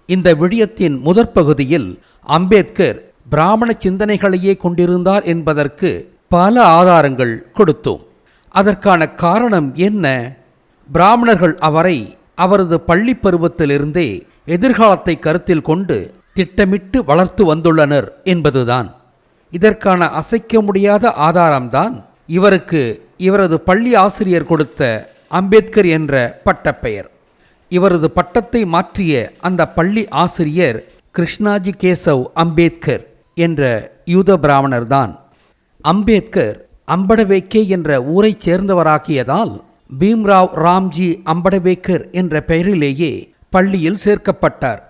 இந்த விடயத்தின் முதற் பகுதியில் அம்பேத்கர் பிராமண சிந்தனைகளையே கொண்டிருந்தார் என்பதற்கு பல ஆதாரங்கள் கொடுத்தோம். அதற்கான காரணம் என்ன? பிராமணர்கள் அவரை அவரது பள்ளி பருவத்திலிருந்தே எதிர்காலத்தை கருத்தில் கொண்டு திட்டமிட்டு வளர்த்து வந்துள்ளனர் என்பதுதான். இதற்கான அசைக்க முடியாத ஆதாரம்தான் இவருக்கு இவரது பள்ளி ஆசிரியர் கொடுத்த அம்பேத்கர் என்ற பட்டப்பெயர். இவரது பட்டத்தை மாற்றிய அந்த பள்ளி ஆசிரியர் கிருஷ்ணாஜி கேசவ் அம்பேத்கர் என்ற யூத பிராமணர்தான். அம்பேத்கர் அம்படவேக்கே என்ற ஊரைச் சேர்ந்தவராகியதால் பீம்ராவ் ராம்ஜி அம்படவேக்கர் என்ற பெயரிலேயே பள்ளியில் சேர்க்கப்பட்டார்.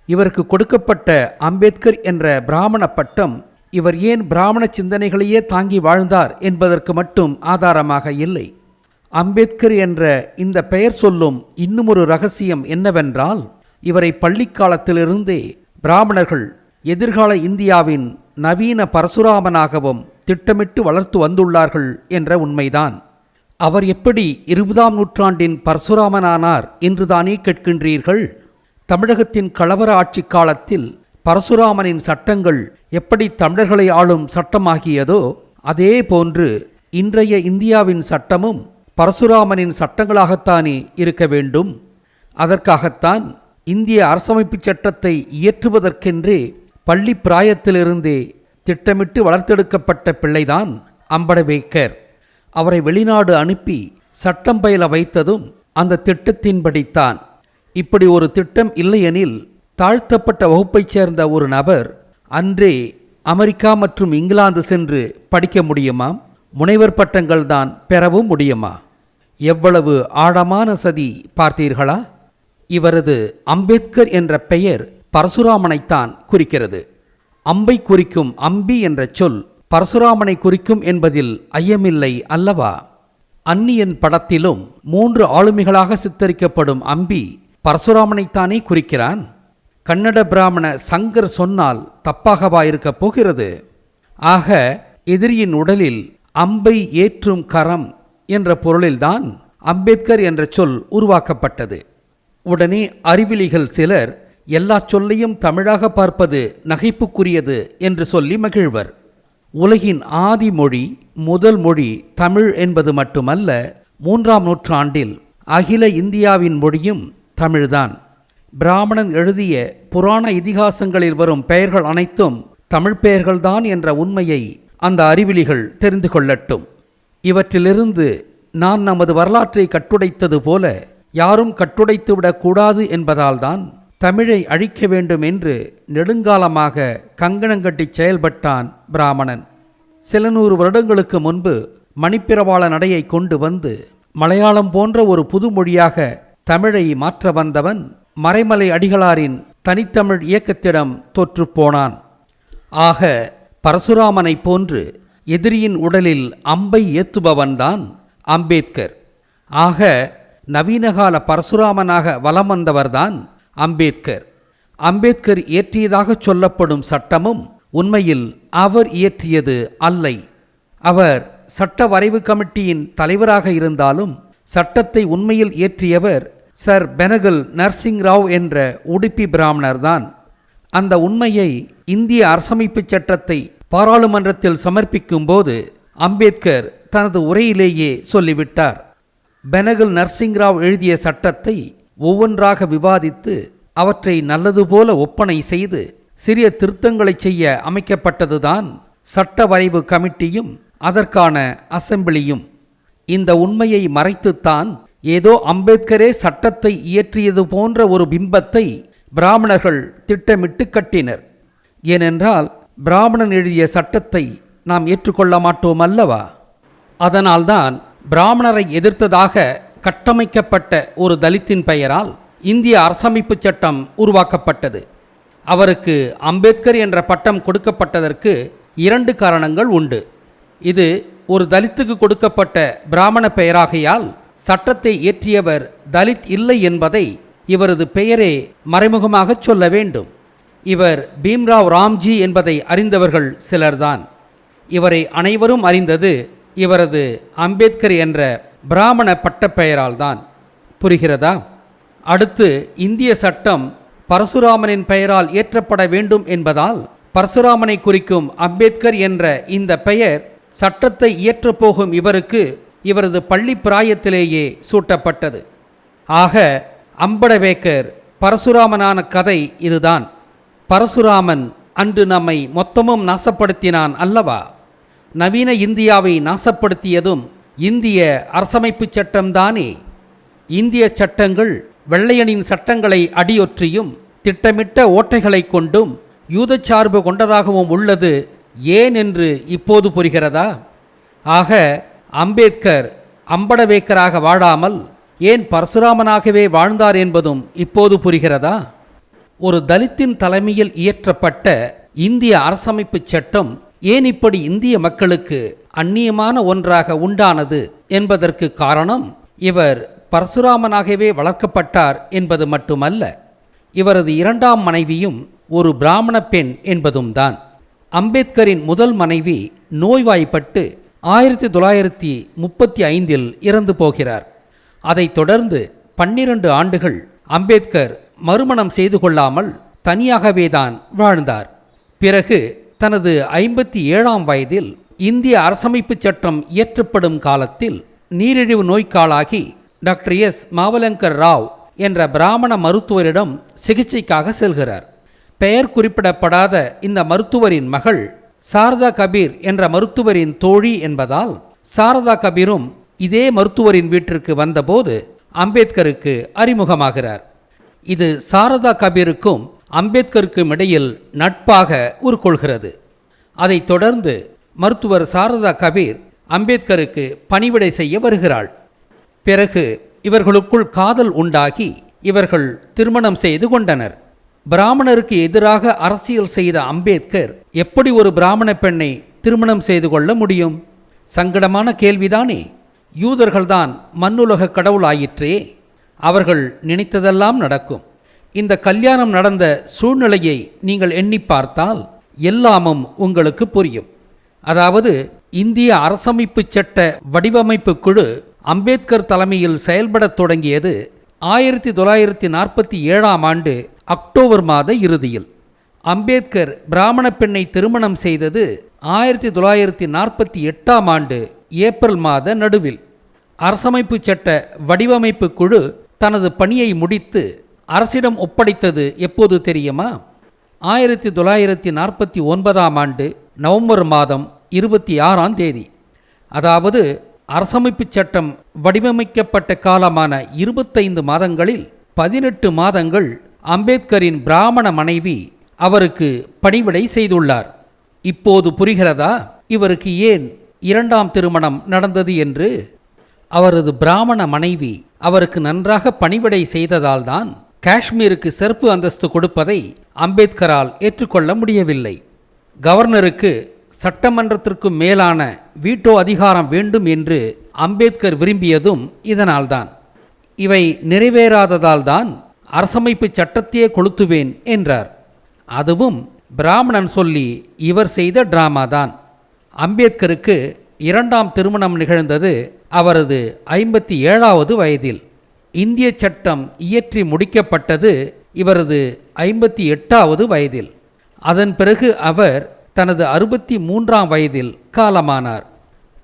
இவருக்கு கொடுக்கப்பட்ட அம்பேத்கர் என்ற பிராமண பட்டம் இவர் ஏன் பிராமண சிந்தனைகளையே தாங்கி வாழ்ந்தார் என்பதற்கு மட்டும் ஆதாரமாக இல்லை. அம்பேத்கர் என்ற இந்த பெயர் சொல்லும் இன்னும் ஒரு ரகசியம் என்னவென்றால், இவரை பள்ளிக்காலத்திலிருந்தே பிராமணர்கள் எதிர்கால இந்தியாவின் நவீன பரசுராமனாகவும் திட்டமிட்டு வளர்த்து வந்துள்ளார்கள் என்ற உண்மைதான். அவர் எப்படி 20ஆம் நூற்றாண்டின் பரசுராமனானார் என்றுதானே கேட்கின்றீர்கள்? தமிழகத்தின் கலவர ஆட்சி காலத்தில் பரசுராமனின் சட்டங்கள் எப்படி தமிழர்களை ஆளும் சட்டமாகியதோ அதே போன்று இன்றைய இந்தியாவின் சட்டமும் பரசுராமனின் சட்டங்களாகத்தானே இருக்க வேண்டும். அதற்காகத்தான் இந்திய அரசமைப்புச் சட்டத்தை இயற்றுவதற்கென்றே பள்ளி பிராயத்திலிருந்தே திட்டமிட்டு வளர்த்தெடுக்கப்பட்ட பிள்ளைதான் அம்படவேக்கர். அவரை வெளிநாடு அனுப்பி சட்டம் பயில வைத்ததும் அந்த திட்டத்தின்படித்தான். இப்படி ஒரு திட்டம் இல்லையெனில் தாழ்த்தப்பட்ட வகுப்பைச் சேர்ந்த ஒரு நபர் அன்றே அமெரிக்கா மற்றும் இங்கிலாந்து சென்று படிக்க முடியுமா? முனைவர் பட்டங்கள் தான் பெறவும் முடியுமா? எவ்வளவு ஆழமான சதி பார்த்தீர்களா? இவரது அம்பேத்கர் என்ற பெயர் பரசுராமனைத்தான் குறிக்கிறது. அம்பை குறிக்கும் அம்பி என்ற சொல் பரசுராமனை குறிக்கும் என்பதில் ஐயமில்லை அல்லவா? அந்நியன் படத்திலும் 3 ஆளுமைகளாக சித்தரிக்கப்படும் அம்பி பரசுராமனைத்தானே குறிக்கிறான். கன்னட பிராமண சங்கர் சொன்னால் தப்பாகவா இருக்கப் போகிறது? ஆக எதிரியின் உடலில் அம்பை ஏற்றும் கரம் என்ற பொருளில்தான் அம்பேத்கர் என்ற சொல் உருவாக்கப்பட்டது. உடனே அறிவிலிகள் சிலர் எல்லா சொல்லையும் தமிழாக பார்ப்பது நகைப்புக்குரியது என்று சொல்லி மகிழ்வர். உலகின் ஆதி மொழி முதல் மொழி தமிழ் என்பது மட்டுமல்ல, 3ஆம் நூற்றாண்டில் அகில இந்தியாவின் மொழியும் தமிழ்தான். பிராமணன் எழுதிய புராண இதிகாசங்களில் வரும் பெயர்கள் அனைத்தும் தமிழ் பெயர்கள்தான் என்ற உண்மையை அந்த அறிவிலிகள் தெரிந்து கொள்ளட்டும். இவற்றிலிருந்து நான் நமது வரலாற்றை கட்டுடைத்தது போல யாரும் கட்டுடைத்துவிடக்கூடாது என்பதால்தான் தமிழை அழிக்க வேண்டும் என்று நெடுங்காலமாக கங்கணங்கட்டி செயல்பட்டான் பிராமணன். சில 100 வருடங்களுக்கு முன்பு மணிப்பிரவாள நடையை கொண்டு வந்து மலையாளம் போன்ற ஒரு புது மொழியாக தமிழை மாற்ற வந்தவன் மறைமலை அடிகளாரின் தனித்தமிழ் இயக்கத்திடம் தோற்றுப்போனான். ஆக பரசுராமனை போன்று எதிரியின் உடலில் அம்பை ஏத்துபவன்தான் அம்பேத்கர். ஆக நவீனகால பரசுராமனாக வலம் வந்தவர்தான் அம்பேத்கர். அம்பேத்கர் இயற்றியதாக சொல்லப்படும் சட்டமும் உண்மையில் அவர் இயற்றியது அல்லை. அவர் சட்ட வரைவு கமிட்டியின் தலைவராக இருந்தாலும் சட்டத்தை உண்மையில் இயற்றியவர் சர் பெனகல் நரசிங் ராவ் என்ற உடுப்பி பிராமணர்தான். அந்த உண்மையை இந்திய அரசமைப்புச் சட்டத்தை பாராளுமன்றத்தில் சமர்ப்பிக்கும் போது அம்பேத்கர் தனது உரையிலேயே சொல்லிவிட்டார். பெனகல் நரசிங் ராவ் எழுதிய சட்டத்தை ஒவ்வொன்றாக விவாதித்து அவற்றை நல்லது போல ஒப்பனை செய்து சிறிய திருத்தங்களை செய்ய அமைக்கப்பட்டதுதான் சட்ட வரைவு கமிட்டியும் அதற்கான அசெம்பிளியும். இந்த உண்மையை மறைத்துத்தான் ஏதோ அம்பேத்கரே சட்டத்தை இயற்றியது போன்ற ஒரு பிம்பத்தை பிராமணர்கள் திட்டமிட்டு கட்டினர். ஏனென்றால் பிராமணன் எழுதிய சட்டத்தை நாம் ஏற்றுக்கொள்ள மாட்டோம் அல்லவா? அதனால்தான் பிராமணரை எதிர்த்ததாக கட்டமைக்கப்பட்ட ஒரு தலித்தின் பெயரால் இந்திய அரசமைப்பு சட்டம் உருவாக்கப்பட்டது. அவருக்கு அம்பேத்கர் என்ற பட்டம் கொடுக்கப்பட்டதற்கு 2 காரணங்கள் உண்டு. இது ஒரு தலித்துக்கு கொடுக்கப்பட்ட பிராமண பெயராகையால் சட்டத்தை இயற்றியவர் தலித் இல்லை என்பதை இவரது பெயரே மறைமுகமாக சொல்ல வேண்டும். இவர் பீம்ராவ் ராம்ஜி என்பதை அறிந்தவர்கள் சிலர்தான். இவரை அனைவரும் அறிந்தது இவரது அம்பேத்கர் என்ற பிராமண பட்டப்பெயரால் தான். புரிகிறதா? அடுத்து இந்திய சட்டம் பரசுராமனின் பெயரால் ஏற்றப்பட வேண்டும் என்பதால் பரசுராமனை குறிக்கும் அம்பேத்கர் என்ற இந்த பெயர் சட்டத்தை இயற்றப்போகும் இவருக்கு இவரது பள்ளி பிராயத்திலேயே சூட்டப்பட்டது. ஆக அம்படவேக்கர் பரசுராமனான கதை இதுதான். பரசுராமன் அன்று நம்மை மொத்தமும் நாசப்படுத்தினான் அல்லவா? நவீன இந்தியாவை நாசப்படுத்தியதும் இந்திய அரசமைப்பு சட்டம்தானே. இந்திய சட்டங்கள் வெள்ளையனின் சட்டங்களை அடியொற்றியும் திட்டமிட்ட ஓட்டைகளை கொண்டும் யூதச்சார்பு கொண்டதாகவும் உள்ளது ஏன் என்று இப்போது புரிகிறதா? ஆக அம்பேத்கர் அம்படவேக்கராக வாழாமல் ஏன் பரசுராமனாகவே வாழ்ந்தார் என்பதும் இப்போது புரிகிறதா? ஒரு தலித்தின் தலைமையில் இயற்றப்பட்ட இந்திய அரசமைப்பு சட்டம் ஏன் இப்படி இந்திய மக்களுக்கு அந்நியமான ஒன்றாக உண்டானது என்பதற்கு காரணம் இவர் பரசுராமனாகவே வளர்க்கப்பட்டார் என்பது மட்டுமல்ல, இவரது இரண்டாம் மனைவியும் ஒரு பிராமண பெண் என்பதும் தான். அம்பேத்கரின் முதல் மனைவி நோய்வாய்ப்பட்டு 1935 இறந்து போகிறார். அதைத் தொடர்ந்து 12 ஆண்டுகள் அம்பேத்கர் மறுமணம் செய்து கொள்ளாமல் தனியாகவே தான் வாழ்ந்தார். பிறகு தனது 57ஆம் வயதில் இந்திய அரசமைப்பு சட்டம் இயற்றப்படும் காலத்தில் நீரிழிவு நோய்க்காளாகி டாக்டர் எஸ் மாவலங்கர் ராவ் என்ற பிராமண மருத்துவரிடம் சிகிச்சைக்காக செல்கிறார். பெயர் குறிப்பிடப்படாத இந்த மருத்துவரின் மகள் சாரதா கபீர் என்ற மருத்துவரின் தோழி என்பதால் சாரதா கபீரும் இதே மருத்துவரின் வீட்டிற்கு வந்தபோது அம்பேத்கருக்கு அறிமுகமாகிறார். இது சாரதா கபீருக்கும் அம்பேத்கருக்கும் இடையில் நட்பாக உருக்கொள்கிறது. அதைத் தொடர்ந்து மருத்துவர் சாரதா கபீர் அம்பேத்கருக்கு பணிவிடை செய்ய வருகிறாள். பிறகு இவர்களுக்குள் காதல் உண்டாகி இவர்கள் திருமணம் செய்து கொண்டனர். பிராமணருக்கு எதிராக அரசியல் செய்த அம்பேத்கர் எப்படி ஒரு பிராமண பெண்ணை திருமணம் செய்து கொள்ள முடியும்? சங்கடமான கேள்விதானே. யூதர்கள்தான் மண்ணுலக கடவுள் ஆயிற்றே, அவர்கள் நினைத்ததெல்லாம் நடக்கும். இந்த கல்யாணம் நடந்த சூழ்நிலையை நீங்கள் எண்ணி பார்த்தால் எல்லாமும் உங்களுக்கு புரியும். அதாவது இந்திய அரசமைப்பு சட்ட வடிவமைப்பு குழு அம்பேத்கர் தலைமையில் செயல்படத் தொடங்கியது 1947ஆம் ஆண்டு அக்டோபர் மாத இறுதியில். அம்பேத்கர் பிராமண பெண்ணை திருமணம் செய்தது 1948ஆம் ஆண்டு ஏப்ரல் மாத நடுவில். அரசமைப்பு சட்ட வடிவமைப்பு குழு தனது பணியை முடித்து அரசிடம் ஒப்படைத்தது எப்போது தெரியுமா? 1949ஆம் ஆண்டு நவம்பர் மாதம் 26ஆம் தேதி. அதாவது அரசமைப்பு சட்டம் வடிவமைக்கப்பட்ட காலமான 25 மாதங்களில் 18 மாதங்கள் அம்பேத்கரின் பிராமண மனைவி அவருக்கு பணிவிடை செய்துள்ளார். இப்போது புரிகிறதா இவருக்கு ஏன் இரண்டாம் திருமணம் நடந்தது என்று? அவரது பிராமண மனைவி அவருக்கு நன்றாக பணிவிடை செய்ததால்தான் காஷ்மீருக்கு சிறப்பு அந்தஸ்து கொடுப்பதை அம்பேத்கரால் ஏற்றுக்கொள்ள முடியவில்லை. கவர்னருக்கு சட்டமன்றத்திற்கு மேலான வீட்டோ அதிகாரம் வேண்டும் என்று அம்பேத்கர் விரும்பியதும் இதனால்தான். இவை நிறைவேறாததால்தான் அரசமைப்பு சட்டத்தையே கொளுத்துவேன் என்றார். அதுவும் பிராமணன் சொல்லி இவர் செய்த டிராமா தான். அம்பேத்கருக்கு இரண்டாம் திருமணம் நிகழ்ந்தது அவரது 57வது வயதில். இந்திய சட்டம் இயற்றி முடிக்கப்பட்டது இவரது 58வது வயதில். அதன் பிறகு அவர் தனது 63ஆம் வயதில் காலமானார்.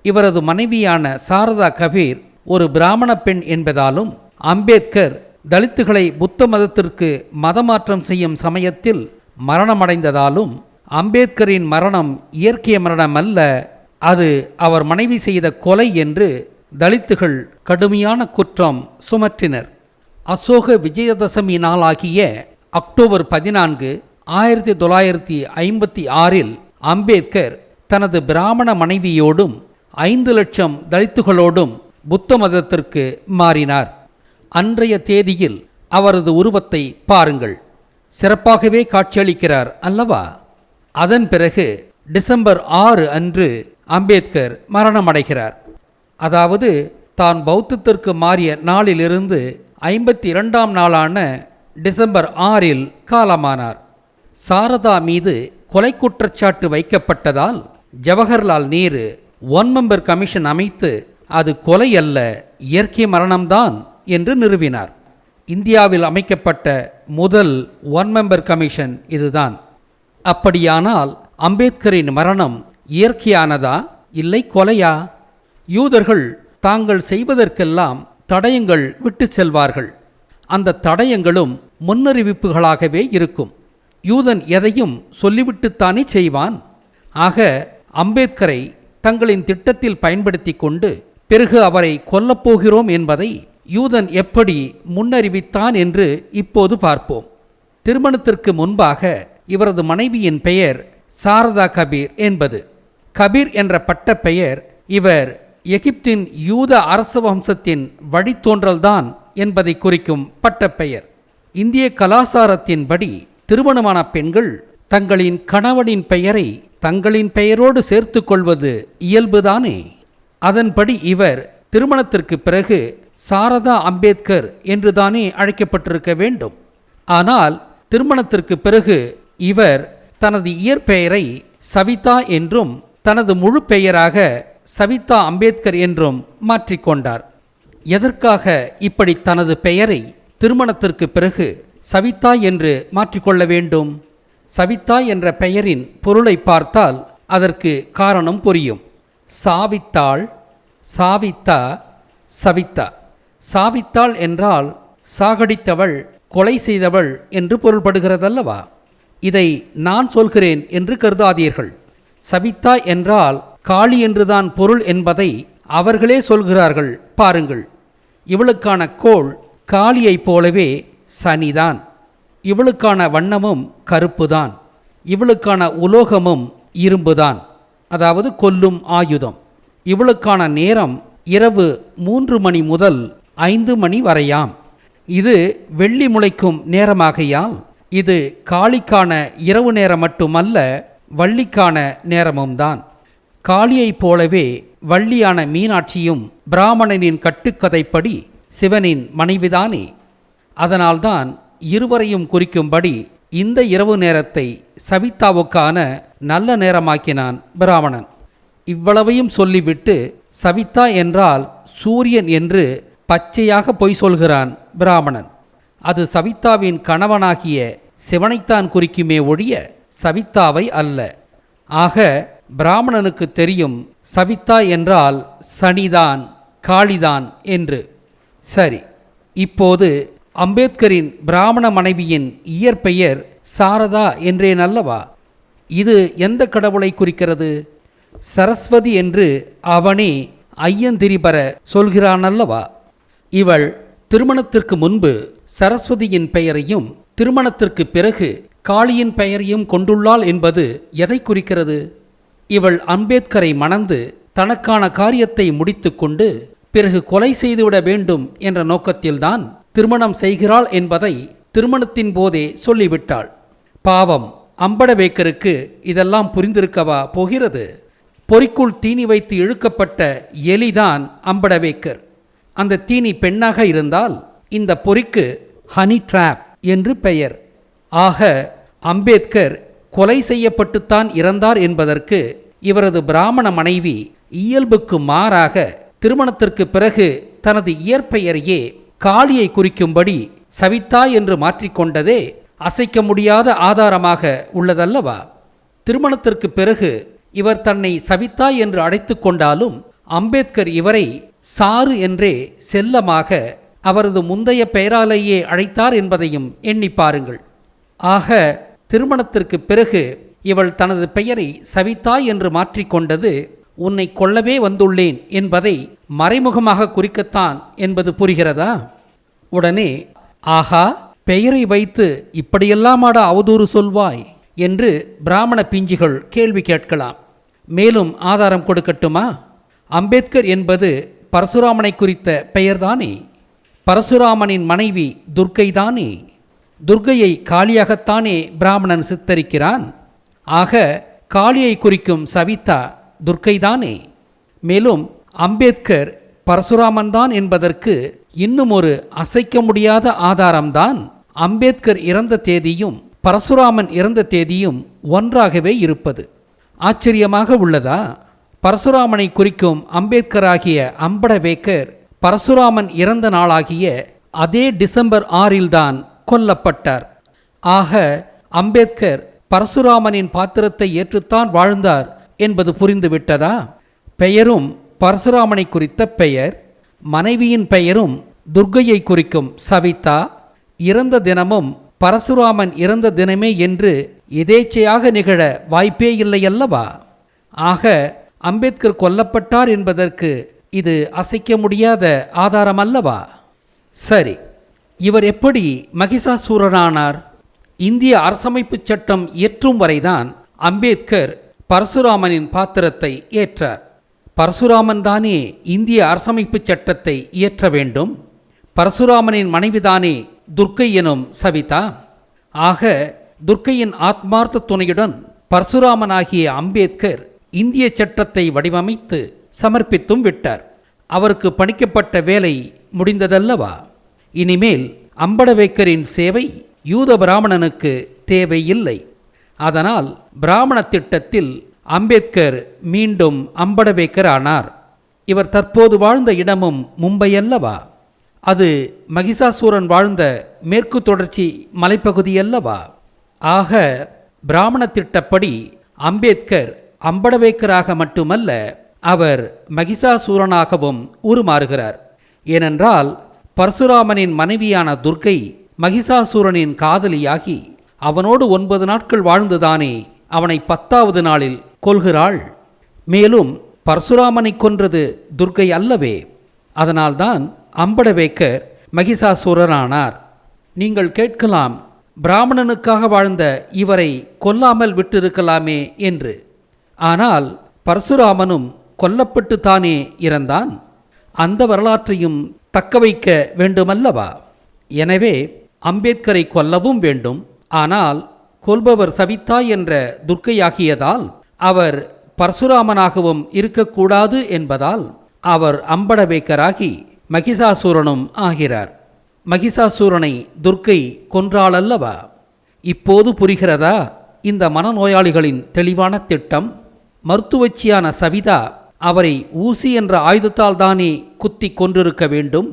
இவரது மனைவியான சாரதா கபீர் ஒரு பிராமண பெண் என்பதாலும் அம்பேத்கர் தலித்துகளை புத்த மதத்திற்கு மதமாற்றம் செய்யும் சமயத்தில் மரணமடைந்ததாலும் அம்பேத்கரின் மரணம் இயற்கை மரணம் அல்ல, அது அவர் மனைவி செய்த கொலை என்று தலித்துகள் கடுமையான குற்றம் சுமற்றினர். அசோக விஜயதசமி நாளாகிய அக்டோபர் 14, 1956 அம்பேத்கர் தனது பிராமண மனைவியோடும் 5 லட்சம் தலித்துகளோடும் புத்த மதத்திற்கு மாறினார். அன்றைய தேதியில் அவரது உருவத்தை பாருங்கள், சிறப்பாகவே காட்சியளிக்கிறார் அல்லவா? அதன் பிறகு டிசம்பர் 6 அன்று அம்பேத்கர் மரணமடைகிறார். அதாவது தான் பௌத்தத்திற்கு மாறிய நாளிலிருந்து 52ஆம் நாளான டிசம்பர் 6 காலமானார். சாரதா மீது கொலை குற்றச்சாட்டு வைக்கப்பட்டதால் ஜவஹர்லால் நேரு 1 மெம்பர் கமிஷன் அமைத்து அது கொலை அல்ல, இயற்கை மரணம்தான் என்று நிறுவினார். இந்தியாவில் அமைக்கப்பட்ட முதல் ஒன் மெம்பர் கமிஷன் இதுதான். அப்படியானால் அம்பேத்கரின் மரணம் இயற்கையானதா இல்லை கொலையா? யூதர்கள் தாங்கள் செய்வதற்கெல்லாம் தடயங்கள் விட்டு செல்வார்கள். அந்த தடயங்களும் முன்னறிவிப்புகளாகவே இருக்கும். யூதன் எதையும் சொல்லிவிட்டுத்தானே செய்வான். ஆக அம்பேத்கரை தங்களின் திட்டத்தில் பயன்படுத்தி கொண்டு பிறகு அவரை கொல்லப்போகிறோம் என்பதை யூதன் எப்படி முன்னறிவித்தான் என்று இப்போது பார்ப்போம். திருமணத்திற்கு முன்பாக இவரது மனைவியின் பெயர் சாரதா கபீர் என்பது. கபீர் என்ற பட்ட பெயர் இவர் எகிப்தின் யூத அரச வம்சத்தின் வழித்தோன்றல்தான் என்பதை குறிக்கும் பட்டப்பெயர். இந்திய கலாச்சாரத்தின்படி திருமணமான பெண்கள் தங்களின் கணவனின் பெயரை தங்களின் பெயரோடு சேர்த்து கொள்வது இயல்புதானே. அதன்படி இவர் திருமணத்திற்கு பிறகு சாரதா அம்பேத்கர் என்றுதானே அழைக்கப்பட்டிருக்க வேண்டும். ஆனால் திருமணத்திற்கு பிறகு இவர் தனது இயற்பெயரை சவிதா என்றும் தனது முழு பெயராக சவிதா அம்பேத்கர் என்றும் மாற்றிக்கொண்டார். எதற்காக இப்படி தனது பெயரை திருமணத்திற்கு பிறகு சவிதா என்று மாற்றிக்கொள்ள வேண்டும்? சவிதா என்ற பெயரின் பொருளை பார்த்தால் அதற்கு காரணம் புரியும். சாவித்தாள், சாவித்தா, சவிதா. சாவித்தாள் என்றால் சாகடித்தவள், கொலை செய்தவள் என்று பொருள்படுகிறதல்லவா? இதை நான் சொல்கிறேன் என்று கருதாதீர்கள். சவிதா என்றால் காளி என்றுதான் பொருள் என்பதை அவர்களே சொல்கிறார்கள் பாருங்கள். இவளுக்கான கோள் காளியைப் போலவே சனிதான். இவளுக்கான வண்ணமும் கருப்புதான். இவளுக்கான உலோகமும் இரும்புதான், அதாவது கொல்லும் ஆயுதம். இவளுக்கான நேரம் இரவு 3 மணி முதல் 5 மணி வரையாம். இது வெள்ளி முளைக்கும் நேரமாகையால் இது காளிக்கான இரவு நேரம் மட்டுமல்ல, வள்ளிக்கான நேரமும் தான். காளியைப் போலவே வள்ளியான மீனாட்சியும் பிராமணனின் கட்டுக்கதைப்படி சிவனின் மனைவிதானே. அதனால்தான் இருவரையும் குறிக்கும்படி இந்த இரவு நேரத்தை சவிதாவுக்கான நல்ல நேரமாக்கினான் பிராமணன். இவ்வளவையும் சொல்லிவிட்டு சவிதா என்றால் சூரியன் என்று பச்சையாக பொய் சொல்கிறான் பிராமணன். அது சவிதாவின் கணவனாகிய சிவனைத்தான் குறிக்குமே ஒழிய சவிதாவை அல்ல. ஆக பிராமணனுக்கு தெரியும் சவிதா என்றால் சனிதான், காளிதான் என்று. சரி, இப்போது அம்பேத்கரின் பிராமண மனைவியின் இயற்பெயர் சாரதா என்றேன் அல்லவா? இது எந்த கடவுளை குறிக்கிறது? சரஸ்வதி என்று அவனே ஐயந்திரிபர சொல்கிறானல்லவா? இவள் திருமணத்திற்கு முன்பு சரஸ்வதியின் பெயரையும் திருமணத்திற்கு பிறகு காளியின் பெயரையும் கொண்டுள்ளாள் என்பது எதை குறிக்கிறது? இவள் அம்பேத்கரை மணந்து தனக்கான காரியத்தை முடித்துக்கொண்டு பிறகு கொலை செய்துவிட வேண்டும் என்ற நோக்கத்தில்தான் திருமணம் செய்கிறாள் என்பதை திருமணத்தின் போதே சொல்லிவிட்டாள். பாவம், அம்படவேக்கருக்கு இதெல்லாம் புரிந்திருக்கவா போகிறது? பொறிக்குள் தீனி வைத்து இழுக்கப்பட்ட எலிதான் அம்படவேக்கர். அந்த தீனி பெண்ணாக இருந்தால் இந்த பொறிக்கு ஹனி ட்ராப் என்று பெயர். ஆக அம்பேத்கர் கொலை செய்யப்பட்டுத்தான் இறந்தார் என்பதற்கு இவரது பிராமண மனைவி இயல்புக்கு மாறாக திருமணத்திற்கு பிறகு தனது இயற்பெயரையே காளியை குறிக்கும்படி சவிதா என்று மாற்றிக்கொண்டதே அசைக்க முடியாத ஆதாரமாக உள்ளதல்லவா? திருமணத்திற்கு பிறகு இவர் தன்னை சவிதா என்று அழைத்து கொண்டாலும் அம்பேத்கர் இவரை சாரு என்றே செல்லமாக அவரது முந்தைய பெயராலேயே அழைத்தார் என்பதையும் எண்ணி பாருங்கள். ஆக திருமணத்திற்கு பிறகு இவள் தனது பெயரை சவிதா என்று மாற்றிக்கொண்டது உன்னை கொல்லவே வந்துள்ளேன் என்பதை மறைமுகமாக குறிக்கத்தான் என்பது புரிகிறதா? உடனே ஆஹா, பெயரை வைத்து இப்படியெல்லாமாடா அவதூறு சொல்வாய் என்று பிராமண பிஞ்சுகள் கேள்வி கேட்கலாம். மேலும் ஆதாரம் கொடுக்கட்டுமா? அம்பேத்கர் என்பது பரசுராமனை குறித்த பெயர்தானே. பரசுராமனின் மனைவி துர்க்கைதானே. துர்க்கையை காளியாகத்தானே பிராமணன் சித்தரிக்கிறான். ஆக காளியை குறிக்கும் சவிதா துர்க்கைதானே. மேலும் அம்பேத்கர் பரசுராமன்தான் என்பதற்கு இன்னும் ஒரு அசைக்க முடியாத ஆதாரம்தான் அம்பேத்கர் இறந்த தேதியும் பரசுராமன் இறந்த தேதியும் ஒன்றாகவே இருப்பது. ஆச்சரியமாக உள்ளதா? பரசுராமனை குறிக்கும் அம்பேத்கராகிய அம்படவேக்கர் பரசுராமன் இறந்த நாளாகிய அதே டிசம்பர் 6 கொல்லப்பட்டார். ஆக அம்பேத்கர் பரசுராமனின் பாத்திரத்தை ஏற்றுத்தான் வாழ்ந்தார் என்பது புரிந்துவிட்டதா? பெயரும் பரசுராமனை குறித்த பெயர், மனைவியின் பெயரும் துர்க்கையை குறிக்கும் சவிதா. இறந்த தினமும் பரசுராமன் இறந்த தினமே என்று எதேச்சையாக நிகழ வாய்ப்பே இல்லையல்லவா? ஆக அம்பேத்கர் கொல்லப்பட்டார் என்பதற்கு இது அசைக்க முடியாத ஆதாரம் அல்லவா? சரி, இவர் எப்படி மகிஷாசூரனானார்? இந்திய அரசமைப்பு சட்டம் இயற்றும் வரைதான் அம்பேத்கர் பரசுராமனின் பாத்திரத்தை ஏற்றார். பரசுராமன் தானே இந்திய அரசமைப்பு சட்டத்தை இயற்ற வேண்டும். பரசுராமனின் மனைவிதானே துர்க்கை எனும் சவிதா. ஆக துர்க்கையின் ஆத்மார்த்த துணையுடன் பரசுராமனாகிய அம்பேத்கர் இந்திய சட்டத்தை வடிவமைத்து சமர்ப்பித்தும் விட்டார். அவருக்கு பணிக்கப்பட்ட வேலை முடிந்ததல்லவா? இனிமேல் அம்படவேக்கரின் சேவை யூத பிராமணனுக்கு தேவையில்லை. அதனால் பிராமண திட்டத்தில் அம்பேத்கர் மீண்டும் அம்படவேக்கர் ஆனார். இவர் தற்போது வாழ்ந்த இடமும் மும்பை அல்லவா? அது மகிஷாசூரன் வாழ்ந்த மேற்கு தொடர்ச்சி மலைப்பகுதியல்லவா? ஆக பிராமண திட்டப்படி அம்பேத்கர் அம்படவேக்கராக மட்டுமல்ல, அவர் மகிஷாசூரனாகவும் உருமாறுகிறார். ஏனென்றால் பரசுராமனின் மனைவியான துர்க்கை மகிஷாசூரனின் காதலியாகி அவனோடு 9 நாட்கள் வாழ்ந்துதானே அவனை 10வது நாளில் கொல்கிறாள். மேலும் பரசுராமனை கொன்றது துர்க்கை அல்லவே. அதனால்தான் அம்படவேக்கர் மகிஷாசூரனானார். நீங்கள் கேட்கலாம், பிராமணனுக்காக வாழ்ந்த இவரை கொல்லாமல் விட்டிருக்கலாமே என்று. ஆனால் பரசுராமனும் கொல்லப்பட்டு தானே இறந்தான். அந்த வரலாற்றையும் தக்க வைக்க வேண்டுமல்லவா? எனவே அம்பேத்கரை கொல்லவும் வேண்டும். ஆனால் கொல்பவர் சவிதா என்ற துர்க்கையாகியதால் அவர் பரசுராமனாகவும் இருக்கக்கூடாது என்பதால் அவர் அம்படவேக்கராகி மகிஷாசூரனும் ஆகிறார். மகிஷாசூரனை துர்க்கை கொன்றாளல்லவா? இப்போது புரிகிறதா இந்த மனநோயாளிகளின் தெளிவான திட்டம்? மருத்துவச்சியான சவிதா அவரை ஊசி என்ற ஆயுதத்தால் தானே குத்தி கொன்றிருக்க வேண்டும்.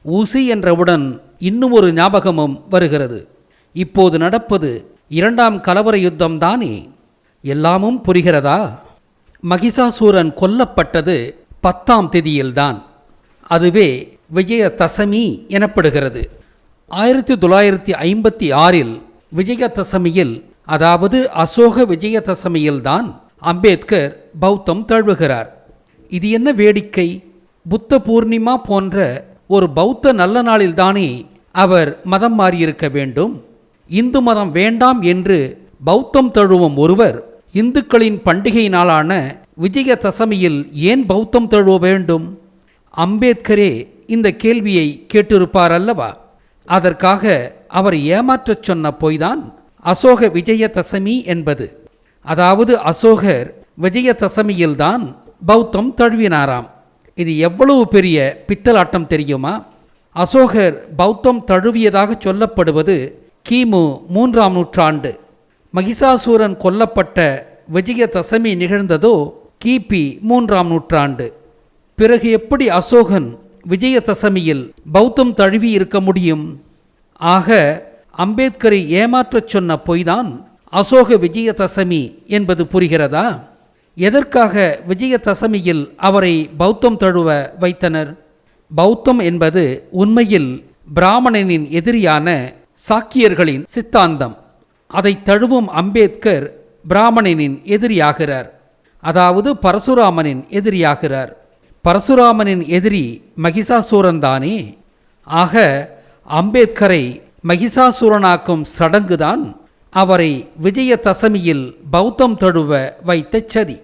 ஊசி என்றவுடன் இன்னும் ஒரு ஞாபகமும் வருகிறது. இப்போது நடப்பது 2ஆம் கலவர யுத்தம் தானே. எல்லாமும் புரிகிறதா? மகிஷாசூரன் கொல்லப்பட்டது 10ஆம் தேதியில்தான். அதுவே விஜயதசமி எனப்படுகிறது. 1956 விஜயதசமியில், அதாவது அசோக விஜயதசமியில்தான் அம்பேத்கர் பௌத்தம் தழுவுகிறார். இது என்ன வேடிக்கை! புத்த பூர்ணிமா போன்ற ஒரு பௌத்த நல்ல நாளில்தானே அவர் மதம் மாறியிருக்க வேண்டும். இந்து மதம் வேண்டாம் என்று பௌத்தம் தழுவும் ஒருவர் இந்துக்களின் பண்டிகை நாளான விஜயதசமியில் ஏன் பௌத்தம் தழுவ வேண்டும்? அம்பேத்கரே இந்த கேள்வியை கேட்டிருப்பார் அல்லவா? அதற்காக அவர் ஏமாற்றச் சொன்ன பொய்தான் அசோக விஜயதசமி என்பது. அதாவது அசோகர் விஜயதசமியில்தான் பௌத்தம் தழுவினாராம். இது எவ்வளவு பெரிய பித்தலாட்டம் தெரியுமா? அசோகர் பௌத்தம் தழுவியதாக சொல்லப்படுவது கிமு 3ஆம் நூற்றாண்டு. மகிஷாசூரன் கொல்லப்பட்ட விஜயதசமி நிகழ்ந்ததோ கிபி 3ஆம் நூற்றாண்டு. பிறகு எப்படி அசோகன் விஜயதசமியில் பௌத்தம் தழுவி இருக்க முடியும்? ஆக அம்பேத்கரை ஏமாற்றச் சொன்ன பொய்தான் அசோக விஜயதசமி என்பது புரிகிறதா? எதற்காக விஜயதசமியில் அவரை பௌத்தம் தழுவ வைத்தனர்? பௌத்தம் என்பது உண்மையில் பிராமணனின் எதிரியான சாக்கியர்களின் சித்தாந்தம். அதை தழுவும் அம்பேத்கர் பிராமணனின் எதிரியாகிறார். அதாவது பரசுராமனின் எதிரியாகிறார். பரசுராமனின் எதிரி மகிஷாசூரன் தானே. ஆக அம்பேத்கரை மகிஷாசூரனாக்கும் சடங்குதான் அவரை விஜயதசமியில் பௌத்தம் தழுவ வைத்த சதி.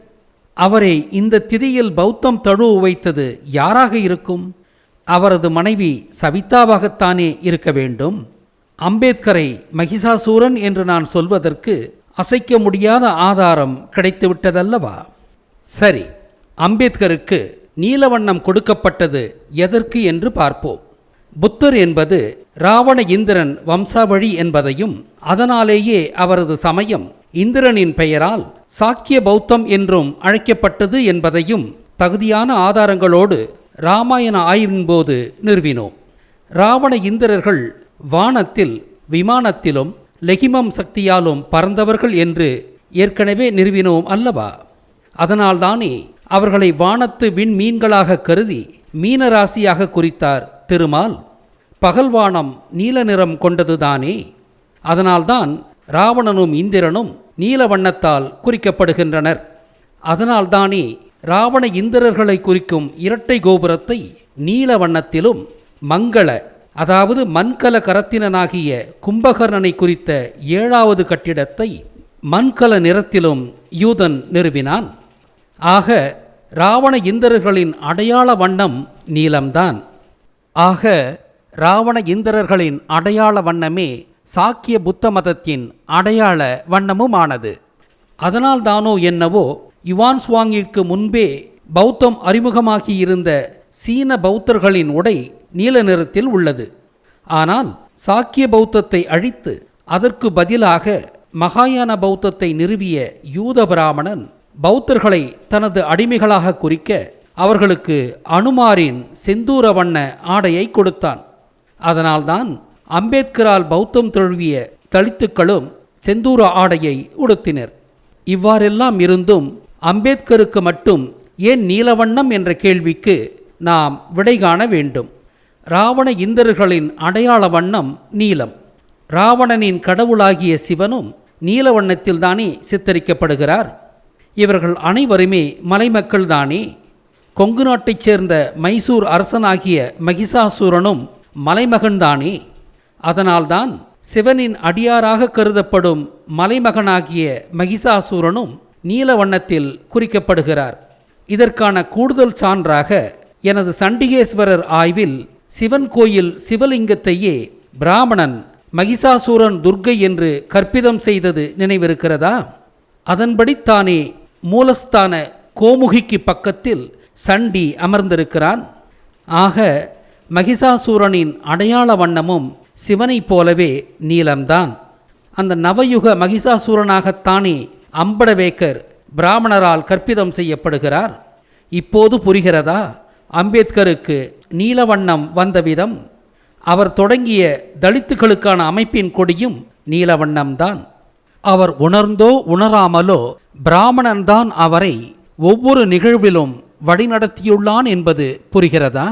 அவரை இந்த திதியில் பௌத்தம் தழுவ வைத்தது யாராக இருக்கும்? அவரது மனைவி சவிதாவாகத்தானே இருக்க வேண்டும். அம்பேத்கரை மகிஷாசூரன் என்று நான் சொல்வதற்கு அசைக்க முடியாத ஆதாரம் கிடைத்துவிட்டதல்லவா? சரி, அம்பேத்கருக்கு நீலவண்ணம் கொடுக்கப்பட்டது எதற்கு என்று பார்ப்போம். புத்தர் என்பது ராவண இந்திரன் வம்சாவழி என்பதையும், அதனாலேயே அவரது சமயம் இந்திரனின் பெயரால் சாக்கிய பௌத்தம் என்றும் அழைக்கப்பட்டது என்பதையும் தகுதியான ஆதாரங்களோடு இராமாயண ஆய்வின் போது நிறுவினோம். ராவண இந்திரர்கள் வானத்தில் விமானத்திலும் லெகிமம் சக்தியாலும் பறந்தவர்கள் என்று ஏற்கனவே நிறுவினோம் அல்லவா? அதனால்தானே அவர்களை வானத்து விண்மீன்களாக கருதி மீனராசியாக குறித்தார் திருமால். பகல்வானம் நீல நிறம் கொண்டதுதானே. அதனால்தான் ராவணனும் இந்திரனும் நீல வண்ணத்தால் குறிக்கப்படுகின்றனர். அதனால்தானே ராவண இந்திரர்களை குறிக்கும் இரட்டை கோபுரத்தை நீல வண்ணத்திலும், மங்கள அதாவது மண்கல கரத்தினனாகிய கும்பகர்ணனை குறித்த 7வது கட்டிடத்தை மண்கல நிறத்திலும் யூதன் நிறுவினான். ஆக ராவண இந்திரர்களின் அடையாள வண்ணம் நீலம்தான். ஆக ராவண இந்திரர்களின் அடையாள வண்ணமே சாக்கிய புத்த மதத்தின் அடையாள வண்ணமுமானது. அதனால்தானோ என்னவோ யுவான் சுவாங்கிற்கு முன்பே பௌத்தம் அறிமுகமாகியிருந்த சீன பௌத்தர்களின் உடை நீல நிறத்தில் உள்ளது. ஆனால் சாக்கிய பௌத்தத்தை அழித்து அதற்கு பதிலாக மகாயான பௌத்தத்தை நிறுவிய யூத பிராமணன் பௌத்தர்களை தனது அடிமைகளாக குறிக்க அவர்களுக்கு அனுமாரின் செந்தூர வண்ண ஆடையை கொடுத்தான். அதனால்தான் அம்பேத்கரால் பௌத்தம் தழுவிய தலித்துக்களும் செந்தூர ஆடையை உடுத்தினர். இவ்வாறெல்லாம் இருந்தும் அம்பேத்கருக்கு மட்டும் ஏன் நீலவண்ணம் என்ற கேள்விக்கு நாம் விடை காண வேண்டும். ராவண இந்திரர்களின் அடையாள வண்ணம் நீலம். ராவணனின் கடவுளாகிய சிவனும் நீல வண்ணத்தில்தானே சித்தரிக்கப்படுகிறார். இவர்கள் அனைவருமே மலைமக்கள்தானே. கொங்கு நாட்டைச் சேர்ந்த மைசூர் அரசனாகிய மகிஷாசூரனும் மலைமகன்தானே. அதனால்தான் சிவனின் அடியாராக கருதப்படும் மலைமகனாகிய மகிஷாசூரனும் நீல வண்ணத்தில் குறிக்கப்படுகிறார். இதற்கான கூடுதல் சான்றாக எனது சண்டிகேஸ்வரர் ஆய்வில் சிவன் கோயில் சிவலிங்கத்தையே பிராமணன் மகிஷாசூரன் துர்க்கை என்று கற்பிதம் செய்தது நினைவிருக்கிறதா? அதன்படித்தானே மூலஸ்தான கோமுகிக்கு பக்கத்தில் சண்டி அமர்ந்திருக்கிறான். ஆக மகிஷாசூரனின் அடையாள வண்ணமும் சிவனைப் போலவே நீலம்தான். அந்த நவயுக மகிஷாசூரனாகத்தானே அம்படவேக்கர் பிராமணரால் கற்பிதம் செய்யப்படுகிறார். இப்போது புரிகிறதா அம்பேத்கருக்கு நீலவண்ணம் வந்த விதம்? அவர் தொடங்கிய தலித்துகளுக்கான அமைப்பின் கொடியும் நீலவண்ணம்தான். அவர் உணர்ந்தோ உணராமலோ பிராமணன்தான் அவரை ஒவ்வொரு நிகழ்விலும் வழிநடத்தியுள்ளான் என்பது புரிகிறதா?